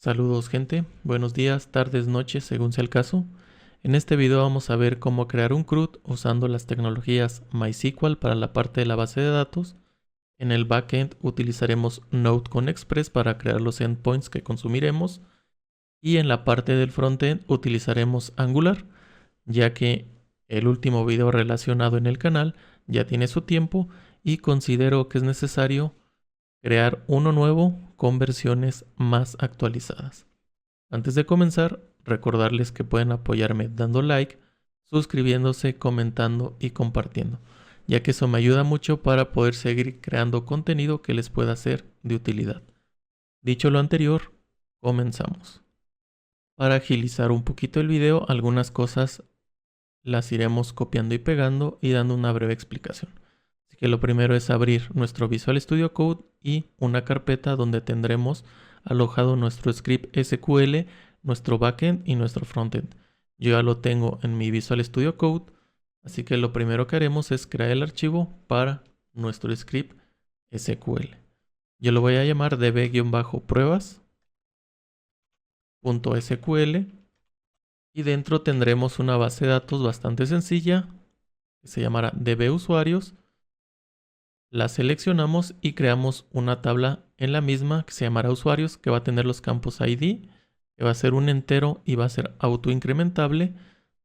Saludos gente, buenos días, tardes, noches, según sea el caso. En este video vamos a ver cómo crear un CRUD usando las tecnologías MySQL para la parte de la base de datos. En el backend utilizaremos Node con Express para crear los endpoints que consumiremos. Y en la parte del frontend utilizaremos Angular, ya que el último video relacionado en el canal ya tiene su tiempo y considero que es necesario crear uno nuevo con versiones más actualizadas. Antes de comenzar, recordarles que pueden apoyarme dando like, suscribiéndose, comentando y compartiendo, ya que eso me ayuda mucho para poder seguir creando contenido que les pueda ser de utilidad. Dicho lo anterior, comenzamos. Para agilizar un poquito el video, algunas cosas las iremos copiando y pegando y dando una breve explicación. Así que lo primero es abrir nuestro Visual Studio Code y una carpeta donde tendremos alojado nuestro script SQL, nuestro backend y nuestro frontend. Yo ya lo tengo en mi Visual Studio Code, así que lo primero que haremos es crear el archivo para nuestro script SQL. Yo lo voy a llamar db-pruebas.sql y dentro tendremos una base de datos bastante sencilla que se llamará dbusuarios. La seleccionamos y creamos una tabla en la misma que se llamará usuarios, que va a tener los campos ID, que va a ser un entero y va a ser autoincrementable.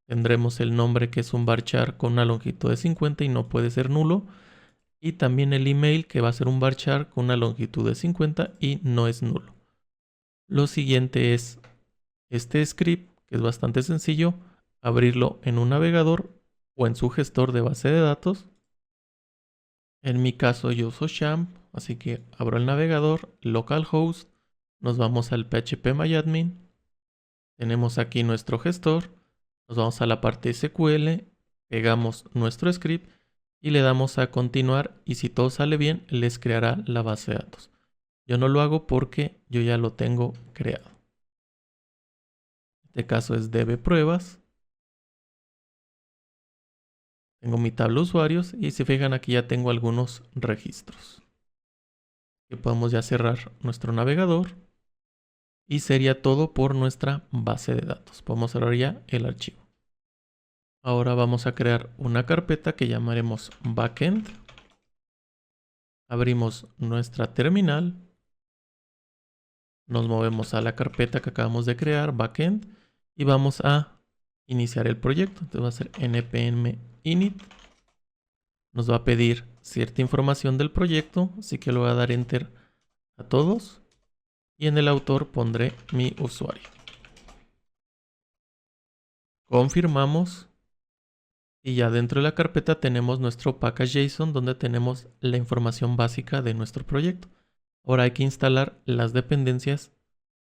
Tendremos el nombre, que es un varchar con una longitud de 50 y no puede ser nulo. Y también el email, que va a ser un varchar con una longitud de 50 y no es nulo. Lo siguiente es este script, que es bastante sencillo, abrirlo en un navegador o en su gestor de base de datos. En mi caso yo uso XAMPP, así que abro el navegador, localhost, nos vamos al phpMyAdmin, tenemos aquí nuestro gestor, nos vamos a la parte SQL, pegamos nuestro script y le damos a continuar y si todo sale bien les creará la base de datos. Yo no lo hago porque yo ya lo tengo creado. En este caso es dbpruebas. Tengo mi tabla de usuarios y si fijan aquí ya tengo algunos registros. Que podemos ya cerrar nuestro navegador y sería todo por nuestra base de datos. Podemos cerrar ya el archivo. Ahora vamos a crear una carpeta que llamaremos backend. Abrimos nuestra terminal. Nos movemos a la carpeta que acabamos de crear, backend, y vamos a iniciar el proyecto. Entonces va a ser npm init. Nos va a pedir cierta información del proyecto, así que le voy a dar enter a todos. Y en el autor pondré mi usuario. Confirmamos. Y ya dentro de la carpeta tenemos nuestro package.json donde tenemos la información básica de nuestro proyecto. Ahora hay que instalar las dependencias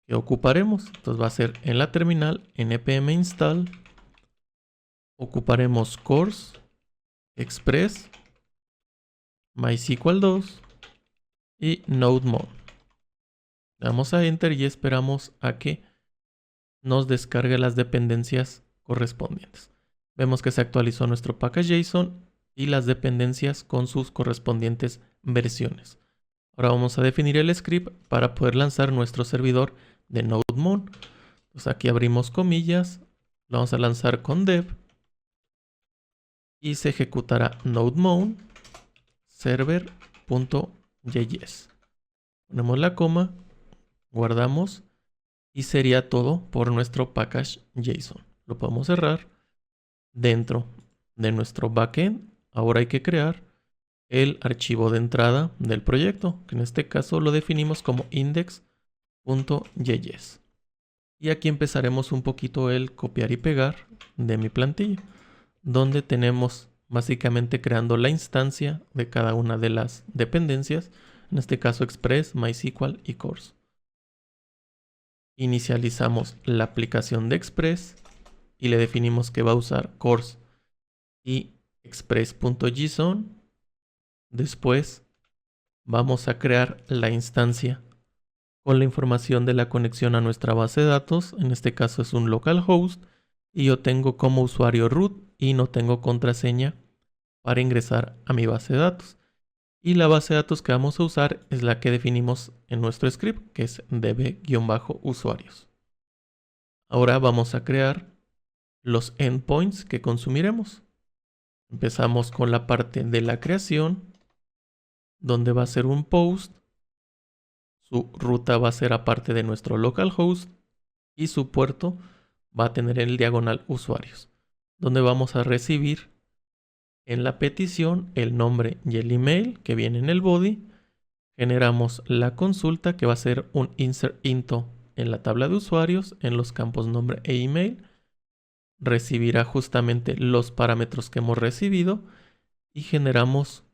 que ocuparemos. Entonces va a ser en la terminal npm install. Ocuparemos Cors, Express, MySQL 2 y NodeMon. Damos a Enter y esperamos a que nos descargue las dependencias correspondientes. Vemos que se actualizó nuestro package.json y las dependencias con sus correspondientes versiones. Ahora vamos a definir el script para poder lanzar nuestro servidor de NodeMon. Pues aquí abrimos comillas, lo vamos a lanzar con dev y se ejecutará NodeMon server.js. Ponemos la coma, guardamos y sería todo por nuestro package.json. Lo podemos cerrar. Dentro de nuestro backend, ahora hay que crear el archivo de entrada del proyecto, que en este caso lo definimos como index.js. Y aquí empezaremos un poquito el copiar y pegar de mi plantilla, donde tenemos básicamente creando la instancia de cada una de las dependencias, en este caso Express, MySQL y Cors. Inicializamos la aplicación de Express y le definimos que va a usar Cors y express.json. Después vamos a crear la instancia con la información de la conexión a nuestra base de datos. En este caso es un localhost y yo tengo como usuario root y no tengo contraseña para ingresar a mi base de datos. Y la base de datos que vamos a usar es la que definimos en nuestro script, que es db-usuarios. Ahora vamos a crear los endpoints que consumiremos. Empezamos con la parte de la creación, donde va a ser un post. Su ruta va a ser aparte de nuestro localhost y su puerto va a tener el diagonal usuarios, donde vamos a recibir en la petición el nombre y el email que viene en el body. Generamos la consulta que va a ser un insert into en la tabla de usuarios en los campos nombre e email. Recibirá justamente los parámetros que hemos recibido y generamos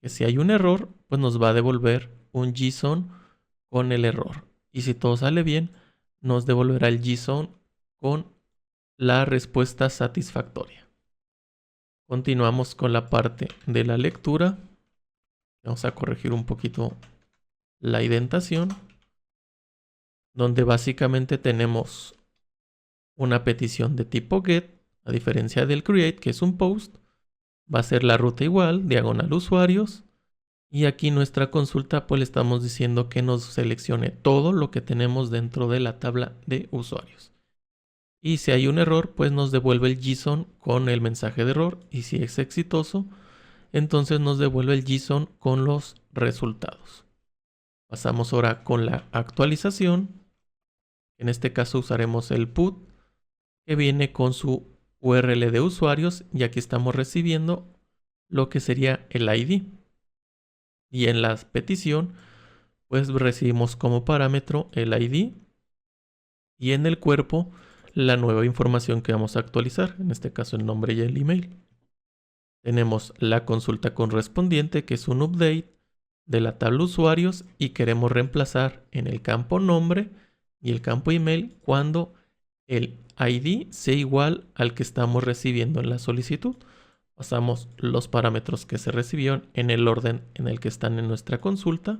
que si hay un error, pues nos va a devolver un JSON con el error. Y si todo sale bien, nos devolverá el JSON con la respuesta satisfactoria. Continuamos con la parte de la lectura. Vamos a corregir un poquito la indentación, donde básicamente tenemos una petición de tipo get, a diferencia del create, que es un post. Va a ser la ruta igual, diagonal usuarios. Y aquí nuestra consulta, pues le estamos diciendo que nos seleccione todo lo que tenemos dentro de la tabla de usuarios. Y si hay un error, pues nos devuelve el JSON con el mensaje de error. Y si es exitoso, entonces nos devuelve el JSON con los resultados. Pasamos ahora con la actualización. En este caso usaremos el put, que viene con su URL de usuarios. Y aquí estamos recibiendo lo que sería el ID. Y en la petición, pues recibimos como parámetro el ID. Y en el cuerpo, la nueva información que vamos a actualizar. En este caso, el nombre y el email. Tenemos la consulta correspondiente, que es un update de la tabla usuarios. Y queremos reemplazar en el campo nombre y el campo email cuando el ID sea igual al que estamos recibiendo en la solicitud. Pasamos los parámetros que se recibieron en el orden en el que están en nuestra consulta.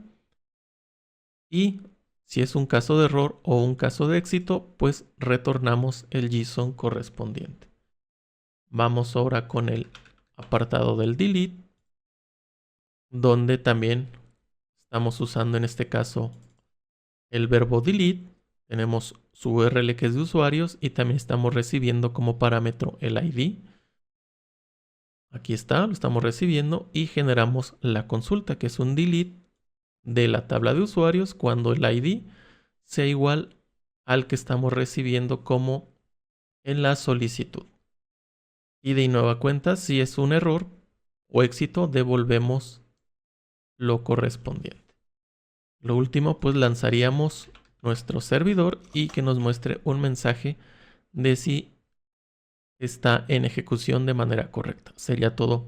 Y si es un caso de error o un caso de éxito, pues retornamos el JSON correspondiente. Vamos ahora con el apartado del delete, donde también estamos usando en este caso el verbo delete. Tenemos su URL que es de usuarios y también estamos recibiendo como parámetro el ID. Aquí está, lo estamos recibiendo y generamos la consulta, que es un delete de la tabla de usuarios cuando el ID sea igual al que estamos recibiendo como en la solicitud. Y de nueva cuenta, si es un error o éxito, devolvemos lo correspondiente. Lo último, pues lanzaríamos nuestro servidor y que nos muestre un mensaje de si está en ejecución de manera correcta. Sería todo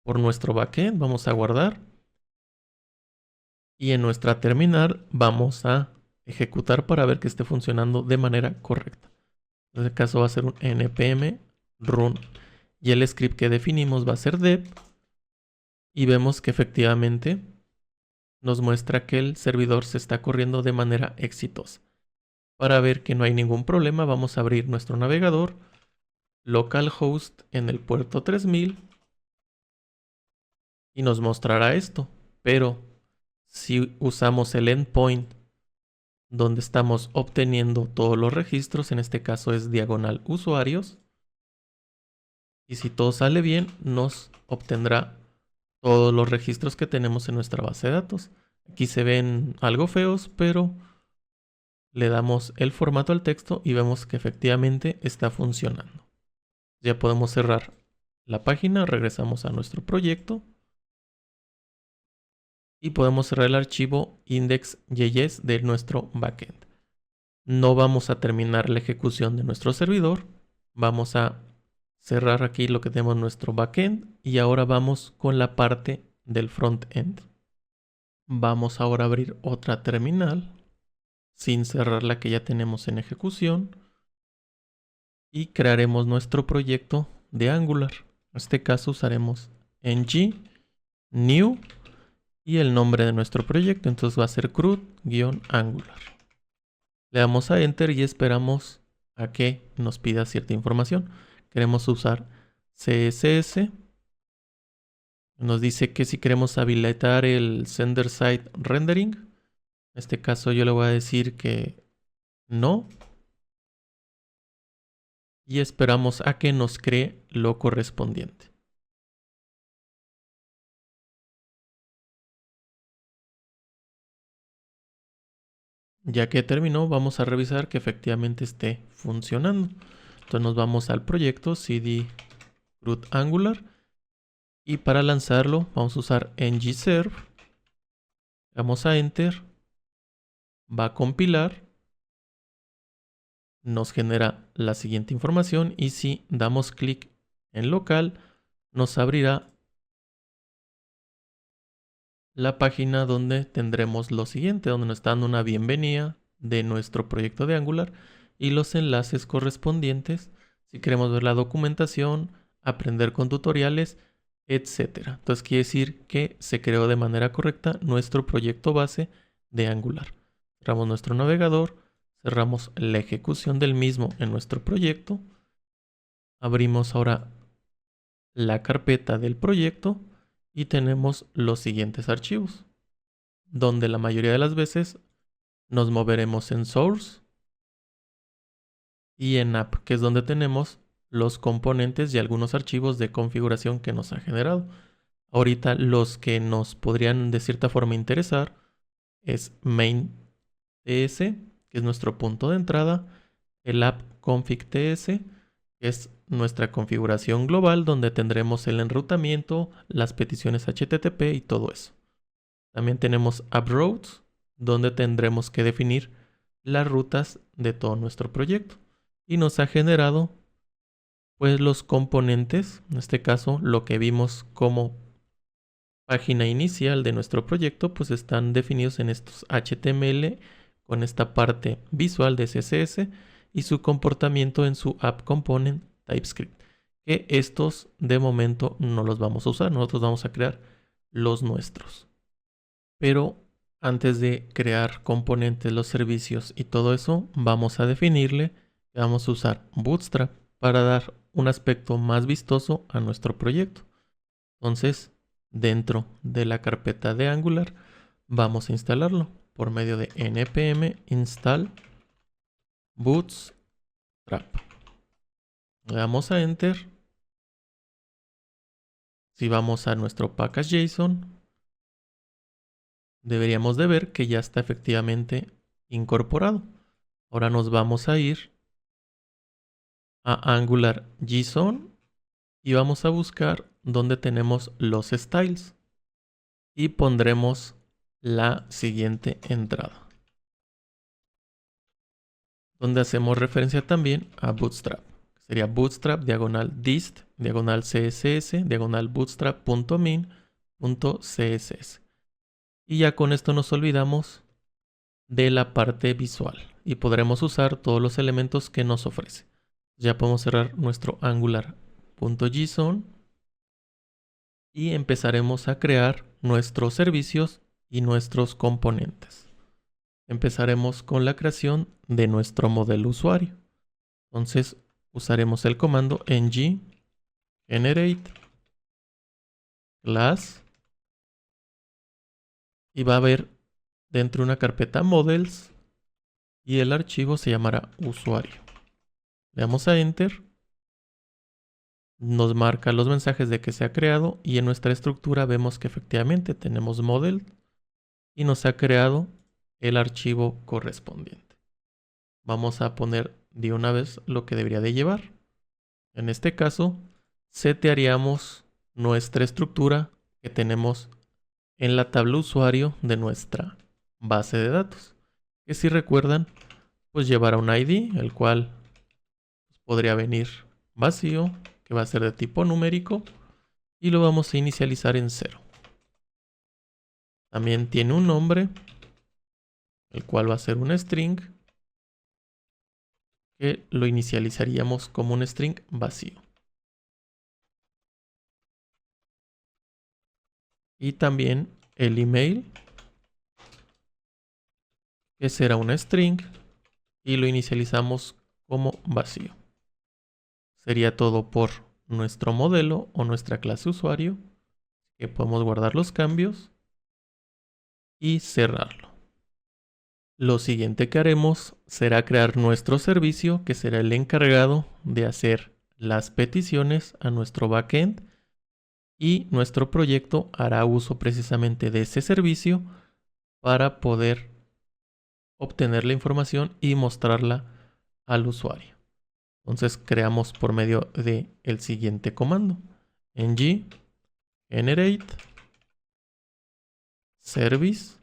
por nuestro backend. Vamos a guardar. Y en nuestra terminal vamos a ejecutar para ver que esté funcionando de manera correcta. En este caso va a ser un npm run. Y el script que definimos va a ser dev. Y vemos que efectivamente nos muestra que el servidor se está corriendo de manera exitosa. Para ver que no hay ningún problema, vamos a abrir nuestro navegador, localhost en el puerto 3000 y nos mostrará esto. Pero si usamos el endpoint donde estamos obteniendo todos los registros, en este caso es diagonal usuarios, y si todo sale bien, nos obtendrá todos los registros que tenemos en nuestra base de datos. Aquí se ven algo feos, pero le damos el formato al texto y vemos que efectivamente está funcionando. Ya podemos cerrar la página, regresamos a nuestro proyecto y podemos cerrar el archivo index.js de nuestro backend. No vamos a terminar la ejecución de nuestro servidor. Vamos a cerrar aquí lo que tenemos en nuestro backend y ahora vamos con la parte del frontend. Vamos ahora a abrir otra terminal sin cerrar la que ya tenemos en ejecución y crearemos nuestro proyecto de Angular. En este caso usaremos ng new y el nombre de nuestro proyecto, entonces va a ser CRUD-Angular. Le damos a Enter y esperamos a que nos pida cierta información. Queremos usar CSS Nos dice que si queremos habilitar el Sender Side Rendering. En este caso yo le voy a decir que no. Y esperamos a que nos cree lo correspondiente. Ya que terminó, vamos a revisar que efectivamente esté funcionando. Entonces nos vamos al proyecto CD CRUD Angular. Y para lanzarlo vamos a usar ngserve. Damos a Enter. Va a compilar. Nos genera la siguiente información. Y si damos clic en local, nos abrirá la página donde tendremos lo siguiente, donde nos está dando una bienvenida de nuestro proyecto de Angular y los enlaces correspondientes si queremos ver la documentación, aprender con tutoriales, etc. Entonces quiere decir que se creó de manera correcta nuestro proyecto base de Angular. Cerramos nuestro navegador, cerramos la ejecución del mismo en nuestro proyecto, abrimos ahora la carpeta del proyecto y tenemos los siguientes archivos, donde la mayoría de las veces nos moveremos en Source y en App, que es donde tenemos los componentes y algunos archivos de configuración que nos ha generado. Ahorita los que nos podrían de cierta forma interesar es main.ts, que es nuestro punto de entrada, el app config.ts, que es nuestra configuración global donde tendremos el enrutamiento, las peticiones HTTP y todo eso. También tenemos AppRoutes, donde tendremos que definir las rutas de todo nuestro proyecto. Y nos ha generado pues los componentes, en este caso lo que vimos como página inicial de nuestro proyecto, pues están definidos en estos HTML con esta parte visual de CSS y su comportamiento en su App Component TypeScript. Que estos de momento no los vamos a usar, nosotros vamos a crear los nuestros. Pero antes de crear componentes, los servicios y todo eso, vamos a definirle que vamos a usar Bootstrap para dar un aspecto más vistoso a nuestro proyecto. Entonces, dentro de la carpeta de Angular, vamos a instalarlo por medio de npm install bootstrap. Le damos a Enter. Si vamos a nuestro package.json, deberíamos de ver que ya está efectivamente incorporado. Ahora nos vamos a ir a Angular JSON y vamos a buscar donde tenemos los styles y pondremos la siguiente entrada, donde hacemos referencia también a Bootstrap. Sería bootstrap diagonal dist diagonal css diagonal bootstrap.min.css. Y ya con esto nos olvidamos de la parte visual y podremos usar todos los elementos que nos ofrece. Ya podemos cerrar nuestro angular.json y empezaremos a crear nuestros servicios y nuestros componentes. Empezaremos con la creación de nuestro modelo usuario. Entonces usaremos el comando ng generate class y va a haber dentro de una carpeta models y el archivo se llamará usuario. Le damos a Enter. Nos marca los mensajes de que se ha creado y en nuestra estructura vemos que efectivamente tenemos model y nos ha creado el archivo correspondiente. Vamos a poner de una vez lo que debería de llevar. En este caso, setearíamos nuestra estructura que tenemos en la tabla usuario de nuestra base de datos. Que si recuerdan, pues llevará un ID, el cual podría venir vacío, que va a ser de tipo numérico, y lo vamos a inicializar en 0. También tiene un nombre, el cual va a ser un string, que lo inicializaríamos como un string vacío. Y también el email, que será un string, y lo inicializamos como vacío. Sería todo por nuestro modelo o nuestra clase usuario. Si que podemos guardar los cambios y cerrarlo. Lo siguiente que haremos será crear nuestro servicio, que será el encargado de hacer las peticiones a nuestro backend, y nuestro proyecto hará uso precisamente de ese servicio para poder obtener la información y mostrarla al usuario. Entonces creamos por medio de el siguiente comando: ng generate service,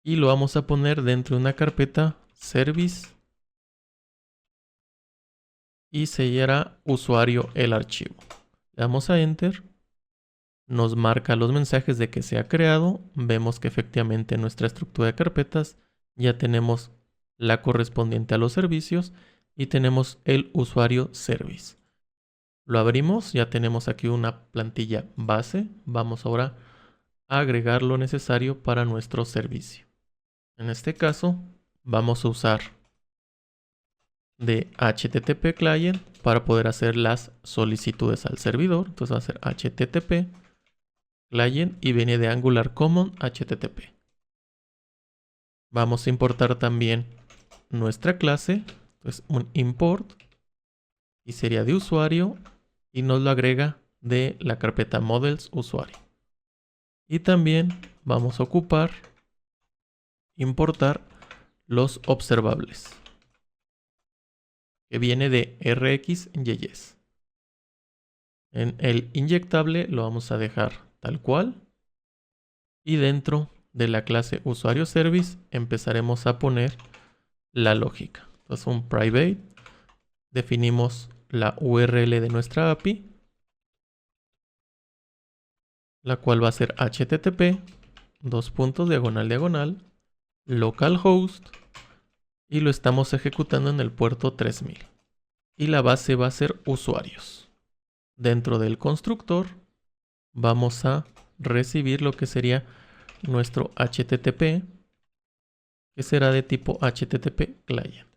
y lo vamos a poner dentro de una carpeta service y sellará usuario el archivo. Le damos a enter, nos marca los mensajes de que se ha creado. Vemos que efectivamente en nuestra estructura de carpetas ya tenemos la correspondiente a los servicios y tenemos el usuario service. Lo abrimos, ya tenemos aquí una plantilla base. Vamos ahora a agregar lo necesario para nuestro servicio. En este caso vamos a usar de HTTP client para poder hacer las solicitudes al servidor. Entonces va a ser HTTP client y viene de Angular Common HTTP. Vamos a importar también nuestra clase. Entonces un import y sería de usuario y nos lo agrega de la carpeta models usuario. Y también vamos a ocupar importar los observables, que viene de RxJS. En el inyectable lo vamos a dejar tal cual. Y dentro de la clase usuario service empezaremos a poner la lógica. Entonces un private, definimos la URL de nuestra API, la cual va a ser http localhost, y lo estamos ejecutando en el puerto 3000. Y la base va a ser usuarios. Dentro del constructor vamos a recibir lo que sería nuestro HTTP, que será de tipo HTTP client.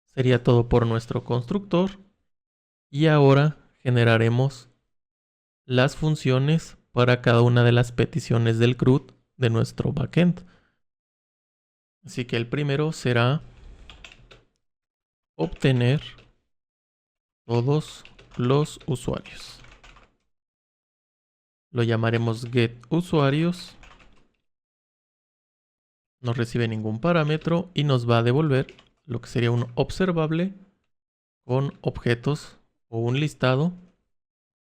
Sería todo por nuestro constructor. Y ahora generaremos las funciones para cada una de las peticiones del CRUD de nuestro backend. Así que el primero será obtener todos los usuarios. Lo llamaremos getUsuarios. No recibe ningún parámetro y nos va a devolver lo que sería un observable con objetos o un listado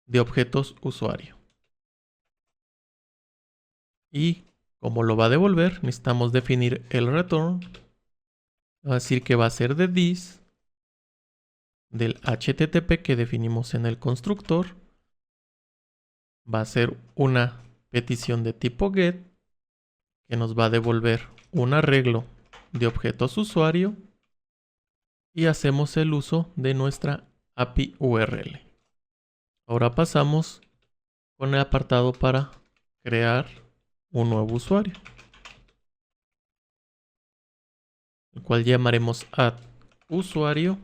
de objetos usuario. Y como lo va a devolver, necesitamos definir el return. Va a decir que va a ser de this, del HTTP que definimos en el constructor. Va a ser una petición de tipo get, que nos va a devolver un arreglo de objetos usuario. Y hacemos el uso de nuestra API URL. Ahora pasamos con el apartado para crear un nuevo usuario, el cual llamaremos add usuario.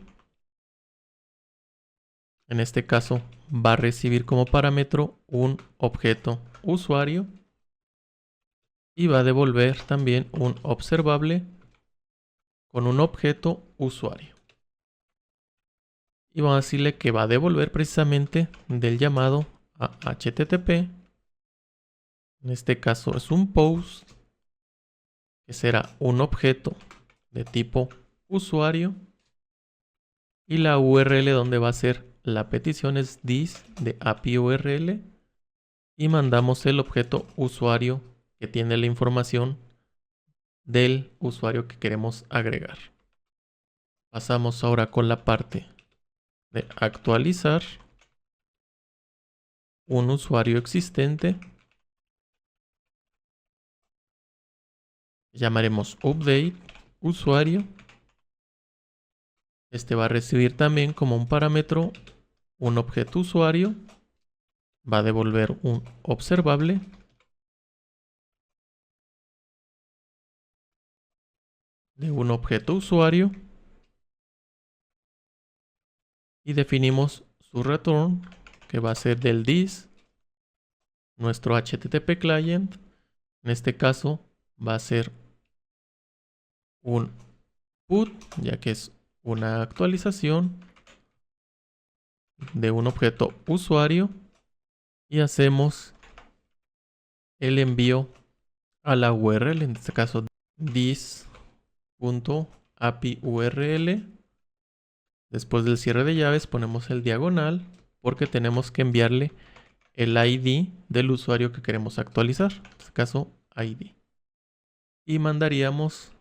En este caso va a recibir como parámetro un objeto usuario y va a devolver también un observable con un objeto usuario. Y vamos a decirle que va a devolver precisamente del llamado a HTTP. En este caso es un post, que será un objeto de tipo usuario, y la URL donde va a ser la petición es this de API URL, y mandamos el objeto usuario que tiene la información del usuario que queremos agregar. Pasamos ahora con la parte de actualizar un usuario existente. Llamaremos update usuario. Este va a recibir también como un parámetro un objeto usuario. Va a devolver un observable de un objeto usuario. Y definimos su return, que va a ser del this nuestro HTTP client. En este caso va a ser un put, ya que es una actualización de un objeto usuario, y hacemos el envío a la URL, en este caso this.api URL. Después del cierre de llaves ponemos el diagonal porque tenemos que enviarle el ID del usuario que queremos actualizar, en este caso ID, y mandaríamos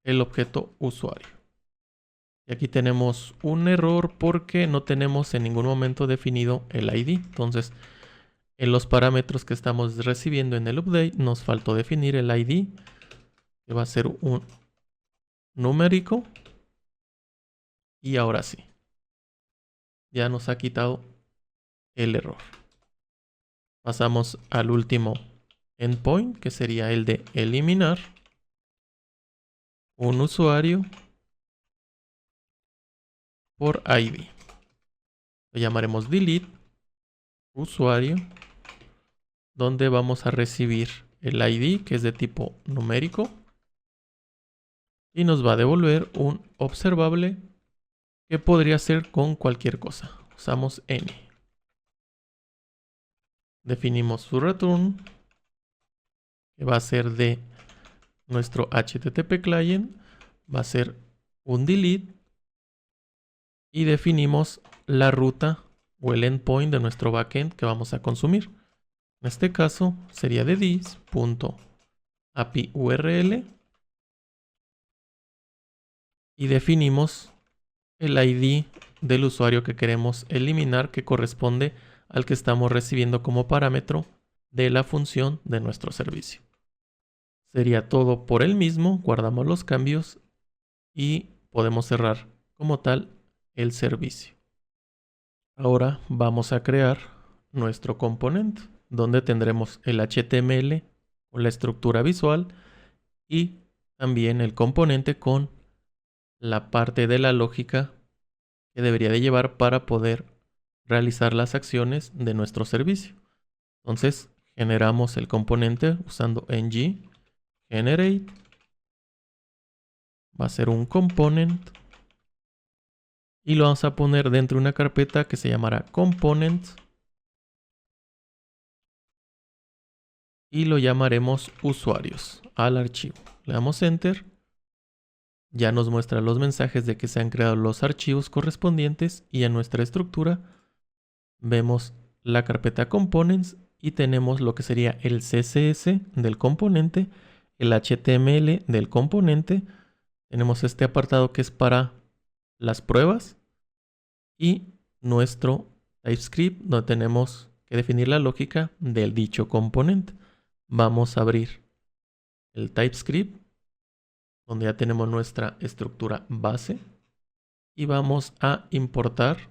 el objeto usuario. Y aquí tenemos un error porque no tenemos en ningún momento definido el ID. Entonces, en los parámetros que estamos recibiendo en el update nos faltó definir el ID, que va a ser un numérico. Y ahora sí, ya nos ha quitado el error. Pasamos al último endpoint, que sería el de eliminar un usuario por ID. Lo llamaremos delete usuario, donde vamos a recibir el ID, que es de tipo numérico, y nos va a devolver un observable que podría ser con cualquier cosa. Usamos any. Definimos su return, que va a ser de nuestro HTTP client, va a ser un delete, y definimos la ruta o el endpoint de nuestro backend que vamos a consumir. En este caso sería de this.api URL, y definimos el ID del usuario que queremos eliminar, que corresponde al que estamos recibiendo como parámetro de la función de nuestro servicio. Sería todo por el mismo. Guardamos los cambios y podemos cerrar como tal el servicio. Ahora vamos a crear nuestro componente, donde tendremos el HTML con la estructura visual y también el componente con la parte de la lógica que debería de llevar para poder realizar las acciones de nuestro servicio. Entonces generamos el componente usando ng generate. Va a ser un component y lo vamos a poner dentro de una carpeta que se llamará components, y lo llamaremos usuarios al archivo. Le damos enter. Ya nos muestra los mensajes de que se han creado los archivos correspondientes, y en nuestra estructura vemos la carpeta components y tenemos lo que sería el CSS del componente, el HTML del componente. Tenemos este apartado que es para las pruebas y nuestro TypeScript, donde tenemos que definir la lógica del dicho componente. Vamos a abrir el TypeScript, donde ya tenemos nuestra estructura base, y vamos a importar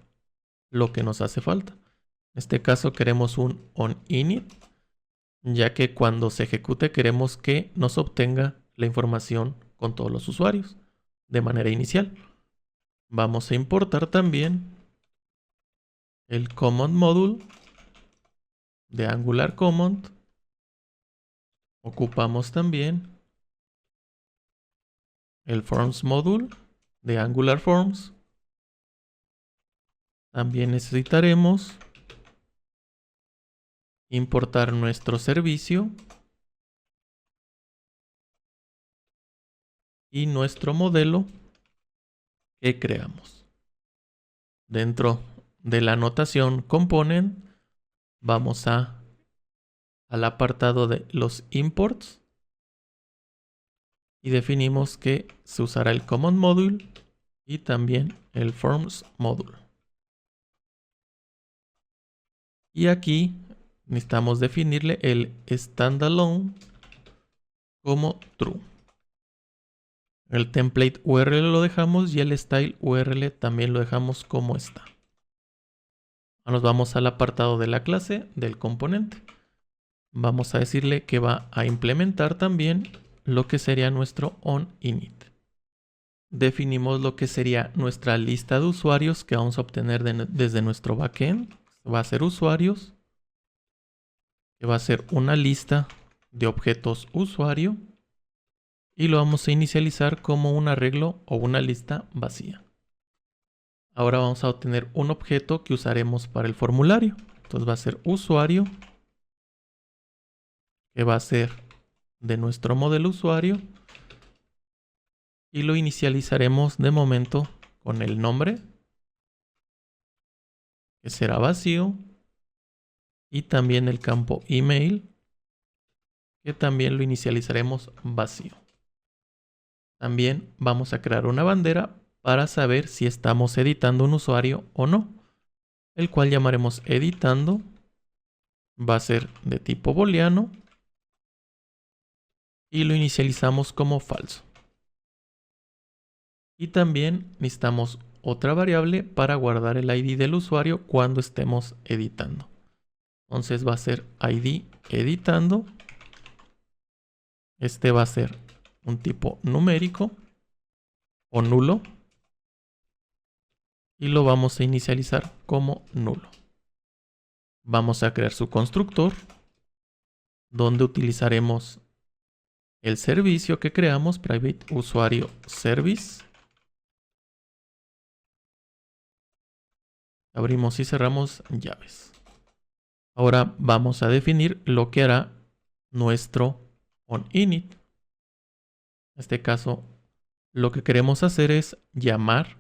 lo que nos hace falta. En este caso queremos un onInit, ya que cuando se ejecute queremos que nos obtenga la información con todos los usuarios de manera inicial. Vamos a importar también el command module de Angular Command. Ocupamos también el forms module de Angular Forms. También necesitaremos importar nuestro servicio y nuestro modelo que creamos. Dentro de la anotación component vamos al apartado de los imports y definimos que se usará el command module y también el forms module. Y aquí necesitamos definirle el standalone como true. El template URL lo dejamos y el style URL también lo dejamos como está. Ahora nos vamos al apartado de la clase del componente. Vamos a decirle que va a implementar también lo que sería nuestro onInit. Definimos lo que sería nuestra lista de usuarios que vamos a obtener desde nuestro backend. Va a ser usuarios, que va a ser una lista de objetos usuario y lo vamos a inicializar como un arreglo o una lista vacía. Ahora vamos a obtener un objeto que usaremos para el formulario. Entonces va a ser usuario, que va a ser de nuestro modelo usuario, y lo inicializaremos de momento con el nombre, que será vacío, y también el campo email, que también lo inicializaremos vacío. También vamos a crear una bandera para saber si estamos editando un usuario o no, el cual llamaremos editando. Va a ser de tipo booleano y lo inicializamos como falso. Y también necesitamos otra variable para guardar el ID del usuario cuando estemos editando. Entonces va a ser ID editando. Este va a ser un tipo numérico o nulo. Y lo vamos a inicializar como nulo. Vamos a crear su constructor, donde utilizaremos el servicio que creamos, private usuario service. Abrimos y cerramos llaves. Ahora vamos a definir lo que hará nuestro onInit. En este caso, lo que queremos hacer es llamar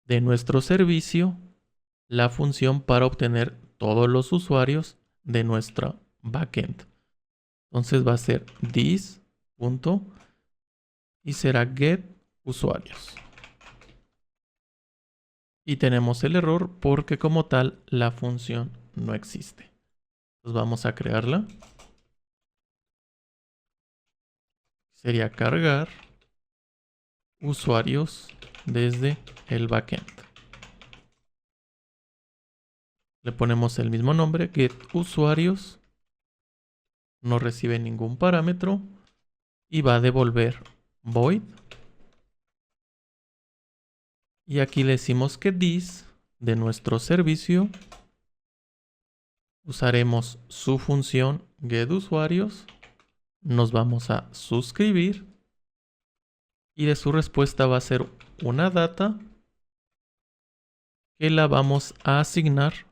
de nuestro servicio la función para obtener todos los usuarios de nuestra backend. Entonces va a ser this. Y será get usuarios. Y tenemos el error porque como tal la función no existe. Entonces vamos a crearla. Sería cargar usuarios desde el backend. Le ponemos el mismo nombre, get usuarios. No recibe ningún parámetro y va a devolver void. Y aquí le decimos que this de nuestro servicio usaremos su función getUsuarios. Nos vamos a suscribir y de su respuesta va a ser una data que la vamos a asignar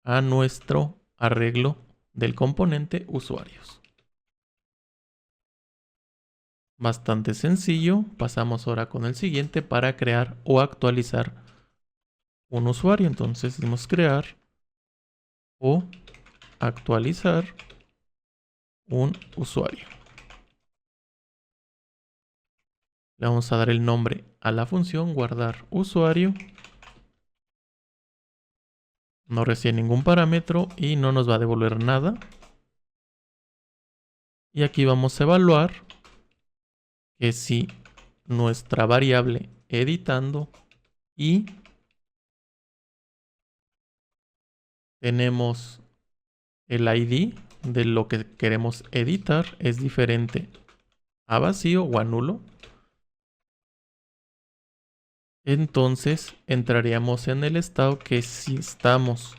a nuestro arreglo del componente usuarios. Bastante sencillo. Pasamos ahora con el siguiente para crear o actualizar un usuario. Entonces decimos crear o actualizar un usuario. Le vamos a dar el nombre a la función, guardar usuario. No recibe ningún parámetro y no nos va a devolver nada. Y aquí vamos a evaluar que si nuestra variable editando y tenemos el ID de lo que queremos editar es diferente a vacío o a nulo, entonces entraríamos en el estado que si estamos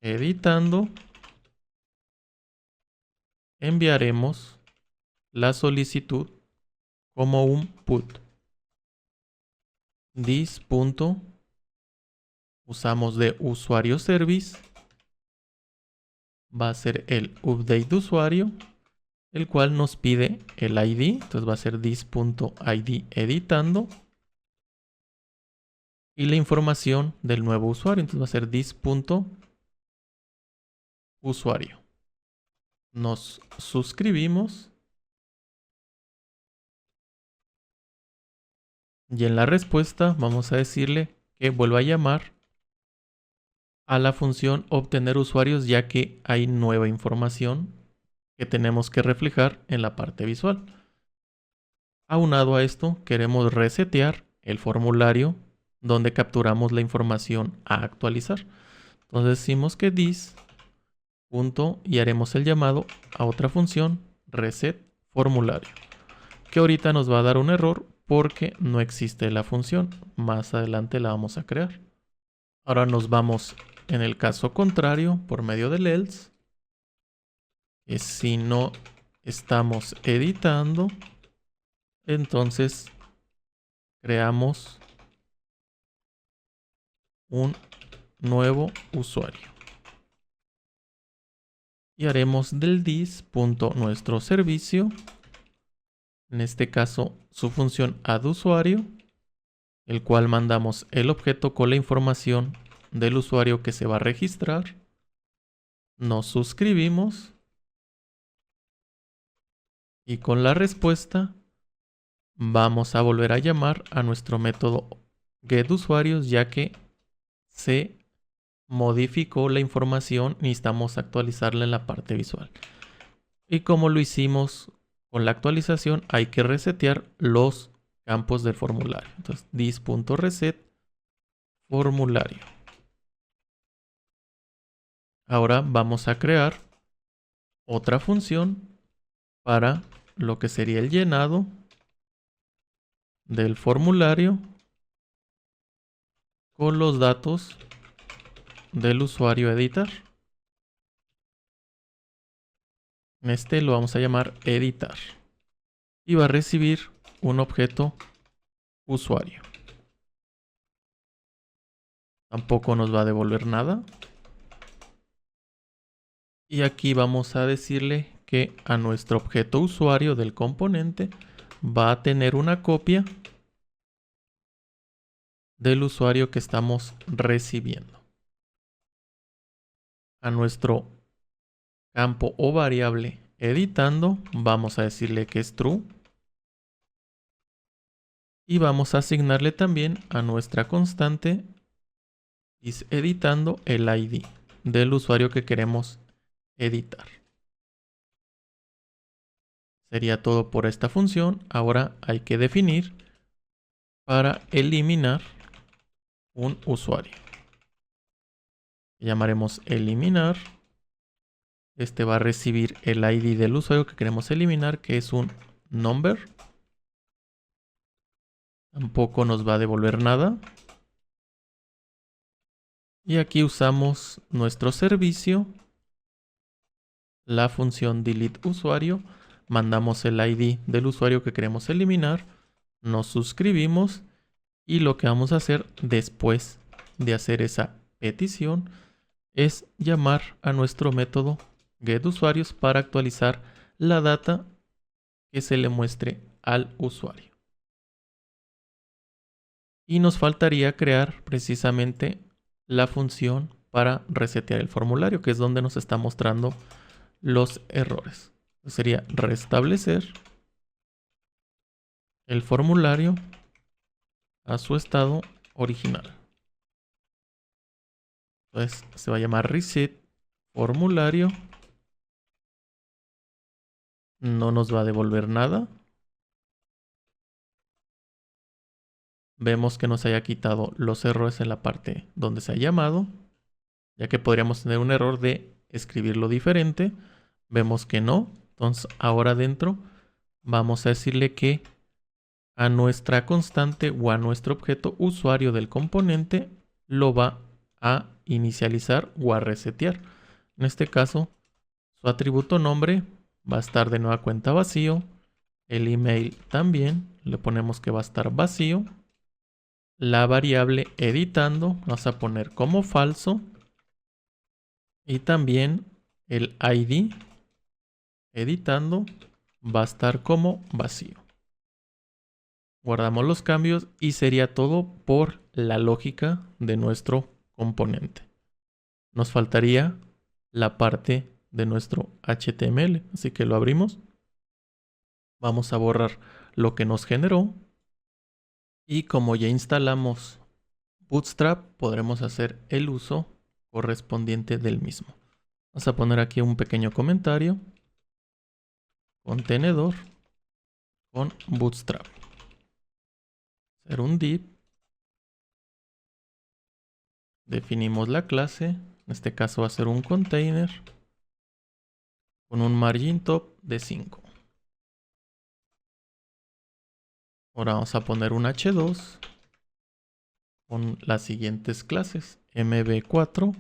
editando, enviaremos la solicitud como un put. This. Usamos de usuario service. Va a ser el update de usuario, el cual nos pide el ID. Entonces va a ser this.id editando. Y la información del nuevo usuario. Entonces va a ser this.usuario. Nos suscribimos. Y en la respuesta vamos a decirle que vuelva a llamar a la función obtener usuarios, ya que hay nueva información que tenemos que reflejar en la parte visual. Aunado a esto, queremos resetear el formulario donde capturamos la información a actualizar. Entonces decimos que this. Y haremos el llamado a otra función reset formulario, que ahorita nos va a dar un error porque no existe la función. Más adelante la vamos a crear. Ahora nos vamos en el caso contrario por medio del else que si no estamos editando, entonces creamos un nuevo usuario. Y haremos del dis.nuestro-servicio, en este caso su función addUsuario, el cual mandamos el objeto con la información del usuario que se va a registrar. Nos suscribimos y con la respuesta vamos a volver a llamar a nuestro método getUsuarios, ya que se modificó la información, necesitamos actualizarla en la parte visual. Y como lo hicimos con la actualización, hay que resetear los campos del formulario. Entonces, dis.reset formulario. Ahora vamos a crear otra función para lo que sería el llenado del formulario con los datos del usuario a editar. Este lo vamos a llamar editar y va a recibir un objeto usuario. Tampoco nos va a devolver nada. Y aquí vamos a decirle que a nuestro objeto usuario del componente va a tener una copia del usuario que estamos recibiendo. A nuestro campo o variable editando vamos a decirle que es true. Y vamos a asignarle también a nuestra constante editando el ID del usuario que queremos editar. Sería todo por esta función. Ahora hay que definir para eliminar un usuario. Llamaremos eliminar. Este va a recibir el ID del usuario que queremos eliminar, que es un number. Tampoco nos va a devolver nada. Y aquí usamos nuestro servicio, la función delete usuario. Mandamos el ID del usuario que queremos eliminar. Nos suscribimos. Y lo que vamos a hacer después de hacer esa petición es llamar a nuestro método getUsuarios para actualizar la data que se le muestre al usuario. Y nos faltaría crear precisamente la función para resetear el formulario, que es donde nos está mostrando los errores. Sería restablecer el formulario a su estado original. Entonces se va a llamar reset formulario. No nos va a devolver nada. Vemos que nos haya quitado los errores en la parte donde se ha llamado, ya que podríamos tener un error de escribirlo diferente. Vemos que no. Entonces ahora dentro vamos a decirle que a nuestra constante o a nuestro objeto usuario del componente lo va a inicializar o a resetear. En este caso, su atributo nombre va a estar de nueva cuenta vacío. El email también le ponemos que va a estar vacío. La variable editando vamos a poner como falso. Y también el ID editando va a estar como vacío. Guardamos los cambios y sería todo por la lógica de nuestro componente. Nos faltaría la parte de nuestro HTML, así que lo abrimos. Vamos a borrar lo que nos generó. Y como ya instalamos Bootstrap, podremos hacer el uso correspondiente del mismo. Vamos a poner aquí un pequeño comentario. Contenedor con Bootstrap. Hacer un div. Definimos la clase. En este caso va a ser un container con un margin top de 5. Ahora vamos a poner un h2 con las siguientes clases. mb4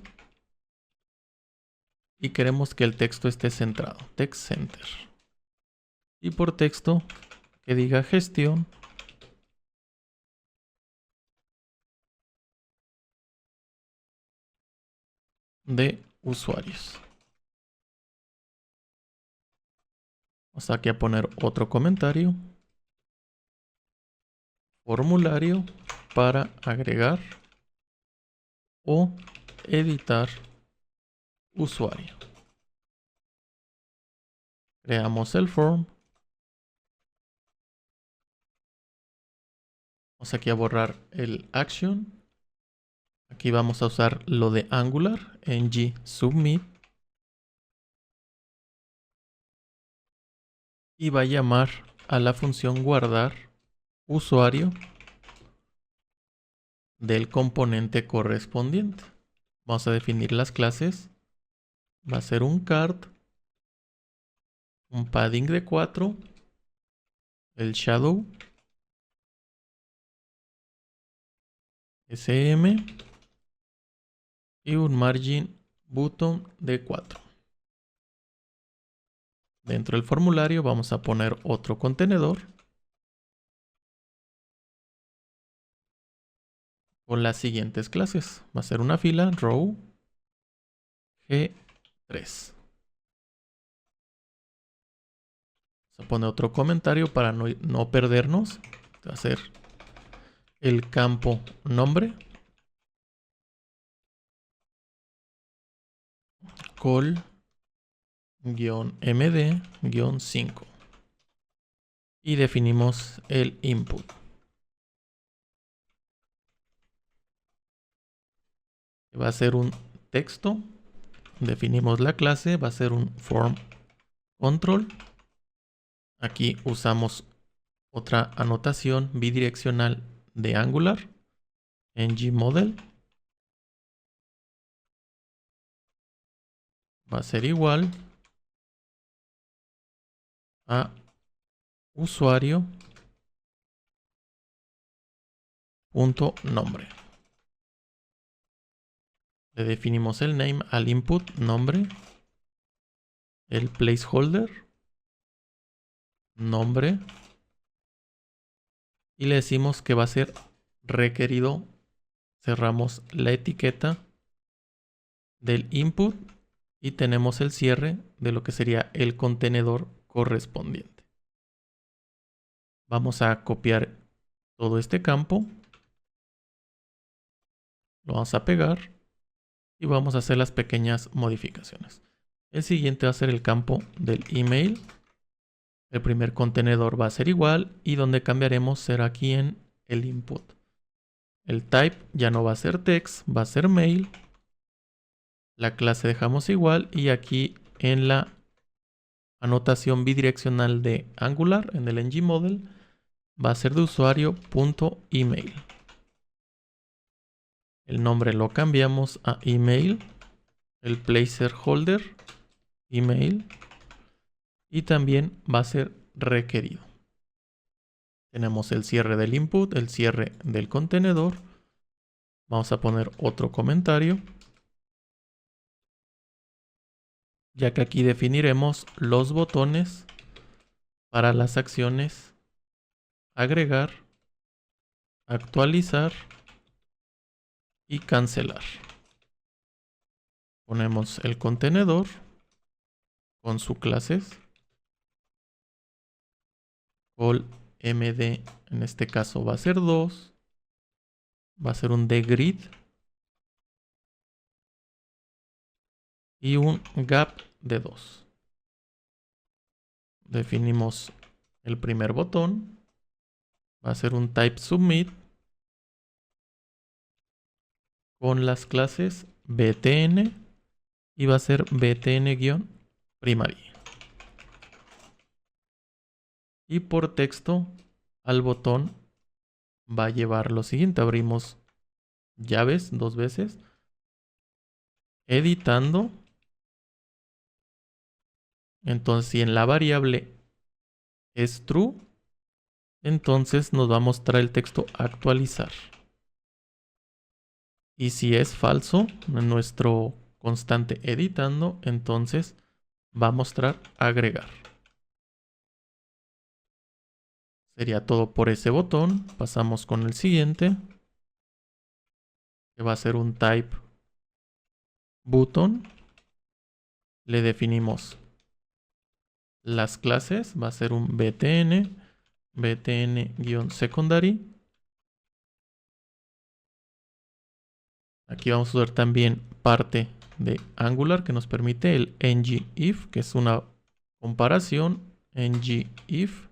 y queremos que el texto esté centrado. Text center. Y por texto que diga gestión de usuarios. Vamos aquí a poner otro comentario. Formulario para agregar o editar usuario. Creamos el form. Vamos aquí a borrar el action. Aquí vamos a usar lo de Angular, ng submit. Y va a llamar a la función guardar usuario del componente correspondiente. Vamos a definir las clases. Va a ser un card, un padding de 4, el shadow, sm y un margin button de 4. Dentro del formulario vamos a poner otro contenedor con las siguientes clases. Va a ser una fila row G3. Vamos a poner otro comentario para no perdernos. Va a ser el campo nombre. call-md-5. Y definimos el input. Va a ser un texto. Definimos la clase. Va a ser un form control. Aquí usamos otra anotación bidireccional de Angular. ng-model. Va a ser igual a usuario.nombre. Le definimos el name al input, nombre, el placeholder, nombre, y le decimos que va a ser requerido. Cerramos la etiqueta del input y tenemos el cierre de lo que sería el contenedor correspondiente. Vamos a copiar todo este campo, lo vamos a pegar y vamos a hacer las pequeñas modificaciones. El siguiente va a ser el campo del email. El primer contenedor va a ser igual y donde cambiaremos será aquí en el input. El type ya no va a ser text, va a ser mail. La clase dejamos igual y aquí en la anotación bidireccional de Angular, en el ng-model, va a ser de usuario.email. El nombre lo cambiamos a email. El placeholder, email. Y también va a ser requerido. Tenemos el cierre del input, el cierre del contenedor. Vamos a poner otro comentario, ya que aquí definiremos los botones para las acciones agregar, actualizar y cancelar. Ponemos el contenedor con sus clases. call-md en este caso va a ser 2. Va a ser un dgrid. Y un gap de 2. Definimos el primer botón. Va a ser un type submit con las clases btn y va a ser btn-primary. Y por texto al botón va a llevar lo siguiente. Abrimos llaves 2 veces. Editando. Entonces si en la variable es true, entonces nos va a mostrar el texto actualizar. Y si es falso, en nuestro constante editando, entonces va a mostrar agregar. Sería todo por ese botón. Pasamos con el siguiente, que va a ser un type button. Le definimos las clases, va a ser un btn, btn-secondary. Aquí vamos a usar también parte de Angular que nos permite el ngIf, que es una comparación, ngIf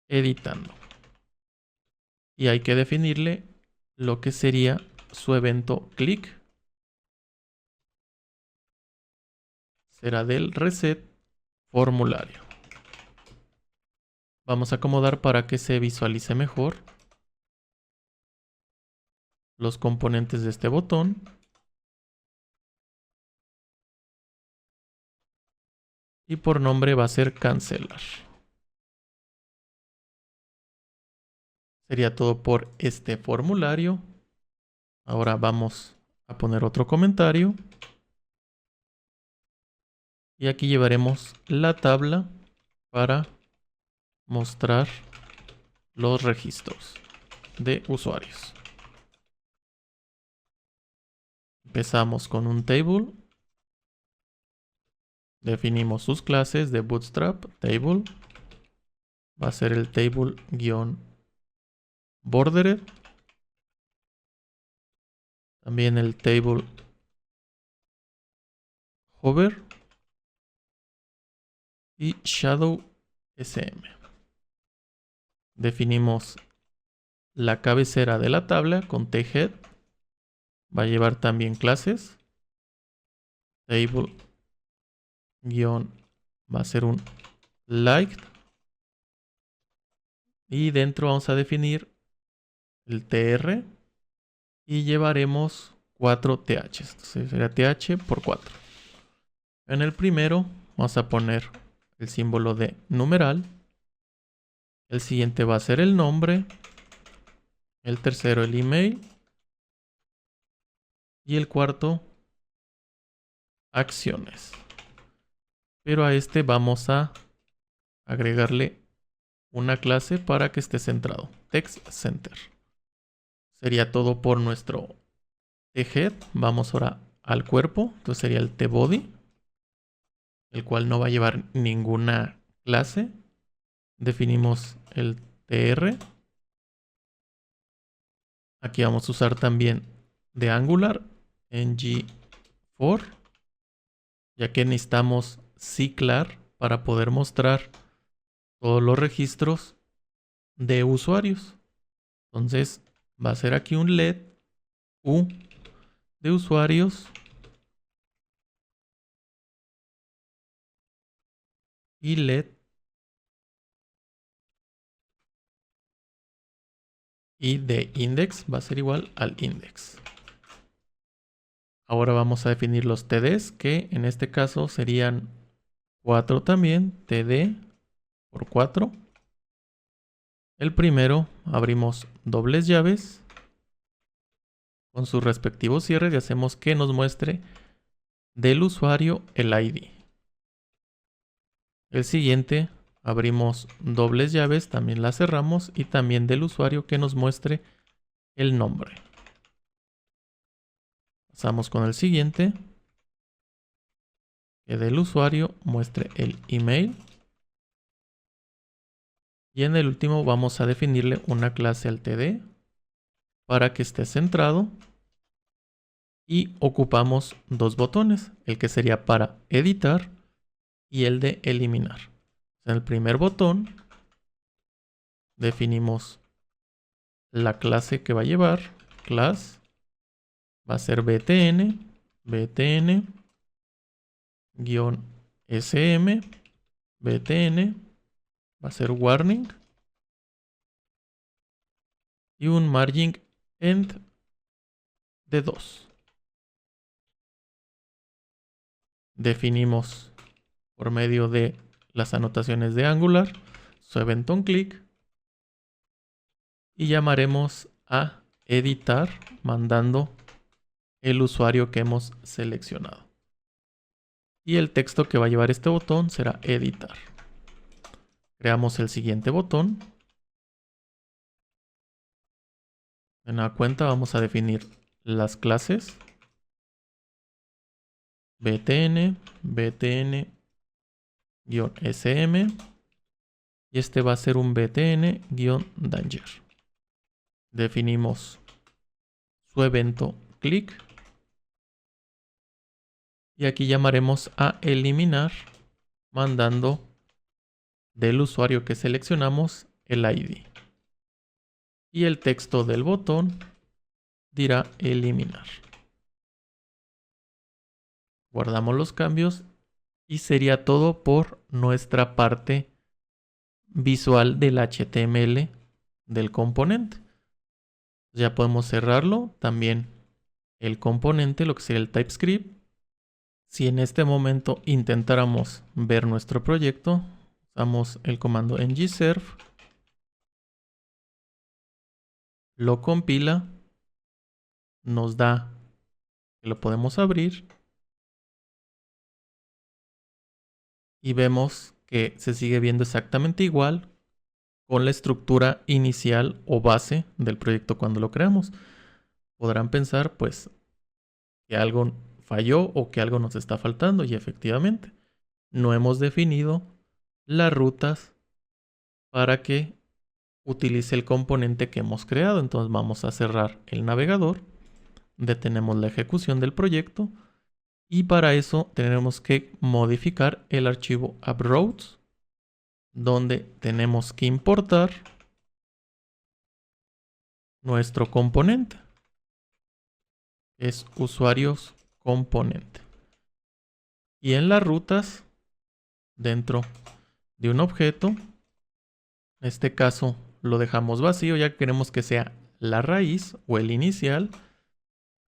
editando. Y hay que definirle lo que sería su evento click. Será del reset formulario. Vamos a acomodar para que se visualice mejor los componentes de este botón. Y por nombre va a ser cancelar. Sería todo por este formulario. Ahora vamos a poner otro comentario. Y aquí llevaremos la tabla para mostrar los registros de usuarios. Empezamos con un table. Definimos sus clases de Bootstrap. Table. Va a ser el table-bordered. También el table hover. Y shadow sm. Definimos la cabecera de la tabla con thead. Va a llevar también clases. Table guión va a ser un liked. Y dentro vamos a definir el tr. Y llevaremos 4 ths. Entonces sería th por 4. En el primero vamos a poner el símbolo de numeral. El siguiente va a ser el nombre. El tercero el email. Y el cuarto acciones. Pero a este vamos a agregarle una clase para que esté centrado. Text Center. Sería todo por nuestro thead. Vamos ahora al cuerpo. Entonces sería el tbody, el cual no va a llevar ninguna clase. Definimos el tr. Aquí vamos a usar también de Angular ng-for, ya que necesitamos ciclar para poder mostrar todos los registros de usuarios. Entonces va a ser aquí un let u de usuarios y let y de index va a ser igual al index. Ahora vamos a definir los tds, que en este caso serían 4 también, td por 4. El primero abrimos dobles llaves con sus respectivos cierres y hacemos que nos muestre del usuario el ID. El siguiente abrimos dobles llaves, también las cerramos y también del usuario que nos muestre el nombre. Pasamos con el siguiente, que del usuario muestre el email. Y en el último vamos a definirle una clase al td para que esté centrado. Y ocupamos dos botones, el que sería para editar y el de eliminar. En el primer botón definimos la clase que va a llevar. Class va a ser btn, btn-sm, btn, va a ser warning y un margin end de 2. Definimos por medio de las anotaciones de Angular su event on click y llamaremos a editar mandando el usuario que hemos seleccionado. Y el texto que va a llevar este botón será editar. Creamos el siguiente botón. En la cuenta vamos a definir las clases btn, btn-sm y este va a ser un btn-danger. Definimos su evento click y aquí llamaremos a eliminar mandando del usuario que seleccionamos el ID. Y el texto del botón dirá eliminar. Guardamos los cambios y sería todo por nuestra parte visual del HTML del componente. Ya podemos cerrarlo. También el componente, lo que sería el TypeScript. Si en este momento intentáramos ver nuestro proyecto, usamos el comando ngserve, lo compila, nos da que lo podemos abrir y vemos que se sigue viendo exactamente igual con la estructura inicial o base del proyecto cuando lo creamos. Podrán pensar pues que algo falló o que algo nos está faltando y efectivamente no hemos definido las rutas para que utilice el componente que hemos creado. Entonces vamos a cerrar el navegador, detenemos la ejecución del proyecto y para eso tenemos que modificar el archivo AppRoutes, donde tenemos que importar nuestro componente. Es usuarios componente. Y en las rutas, dentro de un objeto, en este caso lo dejamos vacío ya que queremos que sea la raíz o el inicial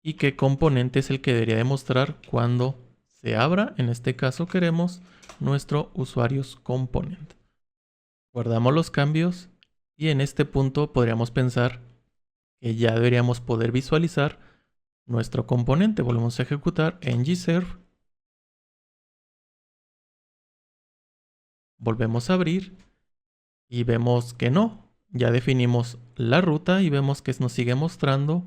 y qué componente es el que debería demostrar cuando se abra. En este caso queremos nuestro usuarios componente. Guardamos los cambios y en este punto podríamos pensar que ya deberíamos poder visualizar nuestro componente. Volvemos a ejecutar ngserve. Volvemos a abrir y vemos que no. Ya definimos la ruta y vemos que nos sigue mostrando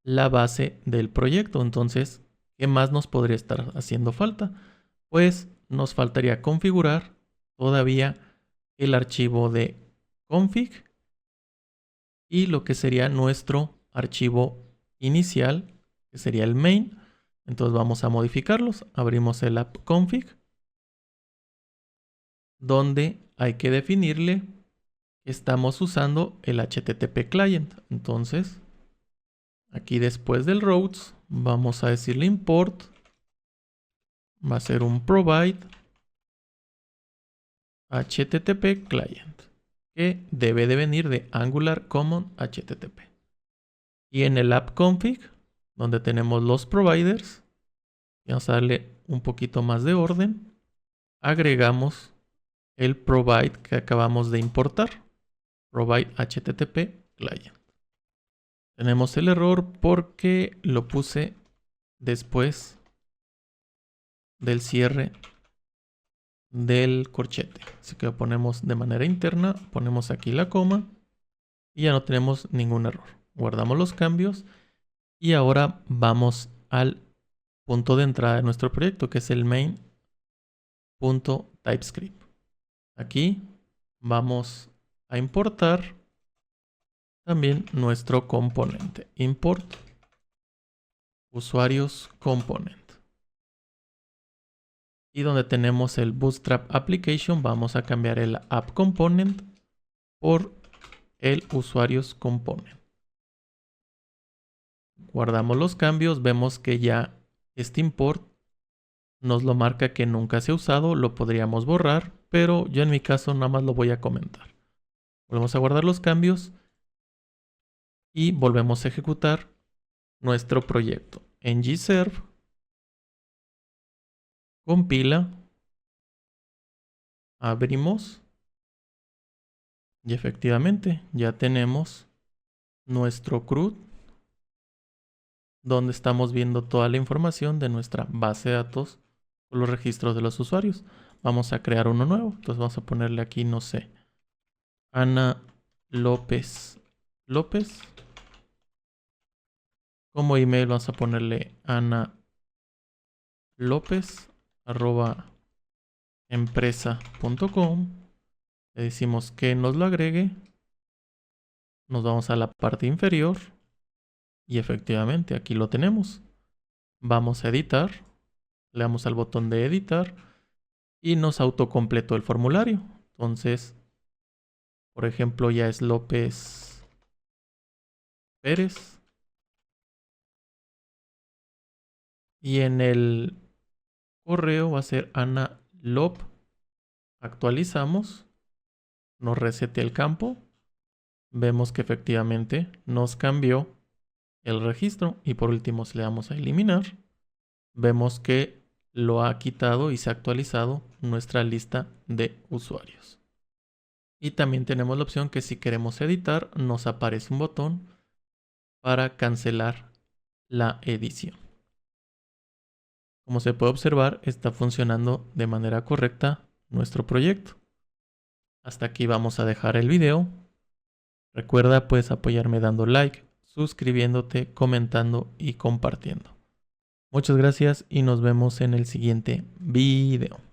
la base del proyecto. Entonces, ¿qué más nos podría estar haciendo falta? Pues nos faltaría configurar todavía el archivo de config y lo que sería nuestro archivo inicial, que sería el main. Entonces vamos a modificarlos. Abrimos el app config, donde hay que definirle que estamos usando el HTTP client. Entonces, aquí después del routes, vamos a decirle import. Va a ser un provide HTTP client, que debe de venir de Angular Common HTTP. Y en el app config, donde tenemos los providers, vamos a darle un poquito más de orden, agregamos el provide que acabamos de importar, provide HTTP client. Tenemos el error porque lo puse después del cierre del corchete. Así que lo ponemos de manera interna, ponemos aquí la coma y ya no tenemos ningún error. Guardamos los cambios y ahora vamos al punto de entrada de nuestro proyecto, que es el main.typescript. Aquí vamos a importar también nuestro componente. Import usuarios component. Y donde tenemos el Bootstrap Application, vamos a cambiar el App Component por el Usuarios Component. Guardamos los cambios, vemos que ya este import nos lo marca que nunca se ha usado, lo podríamos borrar, pero yo en mi caso nada más lo voy a comentar. Volvemos a guardar los cambios y volvemos a ejecutar nuestro proyecto. ngserve compila, abrimos y efectivamente ya tenemos nuestro CRUD donde estamos viendo toda la información de nuestra base de datos con los registros de los usuarios. Vamos a crear uno nuevo. Entonces vamos a ponerle aquí, no sé, Ana López. Como email vamos a ponerle analopez@empresa.com. Le decimos que nos lo agregue. Nos vamos a la parte inferior. Y efectivamente, aquí lo tenemos. Vamos a editar. Le damos al botón de editar. Y nos autocompletó el formulario. Entonces, por ejemplo, ya es López Pérez. Y en el correo va a ser Ana Lop. Actualizamos. Nos resetea el campo. Vemos que efectivamente nos cambió el registro. Y por último, si le damos a eliminar, vemos que lo ha quitado y se ha actualizado nuestra lista de usuarios. Y también tenemos la opción que si queremos editar, nos aparece un botón para cancelar la edición. Como se puede observar, está funcionando de manera correcta nuestro proyecto. Hasta aquí vamos a dejar el video. Recuerda, puedes apoyarme dando like, suscribiéndote, comentando y compartiendo. Muchas gracias y nos vemos en el siguiente video.